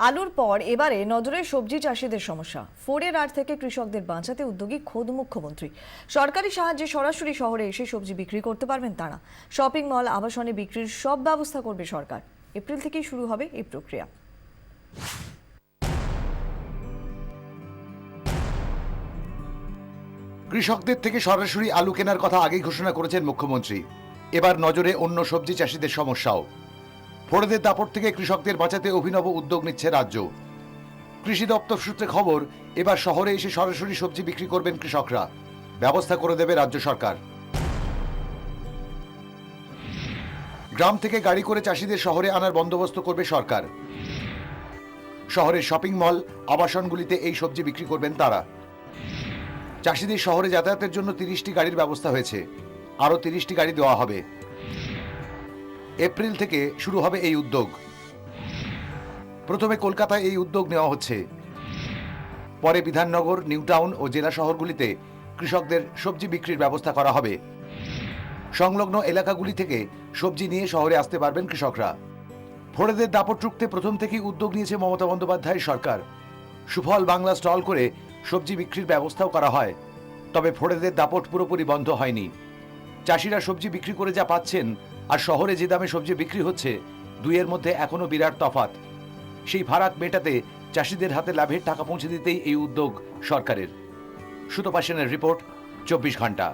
আলুর পর এবারে নজরে সবজি চাষিদের সমস্যা। ফোরের আড় থেকে কৃষকদের বাঁচাতে উদ্যোগী খোদ মুখ্যমন্ত্রী। সরকারি সাহায্যে সরাসরি শহরে এসে সবজি বিক্রি করতে পারবেন তারা। শপিং মল, আবাসনে বিক্রির সব ব্যবস্থা করবে সরকার। এপ্রিল থেকেই শুরু হবে এই প্রক্রিয়া। কৃষকদের থেকে সরাসরি আলু কেনার কথা আগেই ঘোষণা করেছেন মুখ্যমন্ত্রী। এবার নজরে অন্য সবজি চাষিদের সমস্যাও। ফোড়েদের দাপট থেকে কৃষকদের বাঁচাতে অভিনব উদ্যোগ নিচ্ছে রাজ্য। কৃষি দপ্তর সূত্রে খবর, এবার শহরে এসে সরাসরি সবজি বিক্রি করবেন কৃষকরা। ব্যবস্থা করে দেবে রাজ্য সরকার। গ্রাম থেকে গাড়ি করে চাষিদের শহরে আনার বন্দোবস্ত করবে সরকার। শহরের শপিং মল, আবাসনগুলিতে এই সবজি বিক্রি করবেন তারা। চাষিদের শহরে যাতায়াতের জন্য 30টি গাড়ির ব্যবস্থা হয়েছে, আরও 30টি গাড়ি দেওয়া হবে। এপ্রিল থেকে শুরু হবে এই উদ্যোগ। প্রথমে কলকাতায় এই উদ্যোগ নেওয়া হচ্ছে, পরে বিধাননগর, নিউ টাউন ও জেলা শহরগুলিতে কৃষকদের সবজি বিক্রির ব্যবস্থা করা হবে। সংলগ্ন এলাকাগুলি থেকে সবজি নিয়ে শহরে আসতে পারবেন কৃষকরা। ফোড়েদের দাপট রুখতে প্রথম থেকেই উদ্যোগ নিয়েছে মমতা বন্দ্যোপাধ্যায়ের সরকার। সুফল বাংলা স্টল করে সবজি বিক্রির ব্যবস্থাও করা হয়। তবে ফোড়েদের দাপট পুরোপুরি বন্ধ হয়নি। চাষিরা সবজি বিক্রি করে যা পাচ্ছেন আর শহরে যে দামে সবজি বিক্রি হচ্ছে, দুইয়ের মধ্যে এখনো বিরাট তফাৎ। সেই ফারাক মেটাতে চাষিদের হাতে লাভের টাকা পৌঁছে দিতেই এই উদ্যোগ সরকারের। সুতপা সেনের রিপোর্ট, 24 ঘন্টা।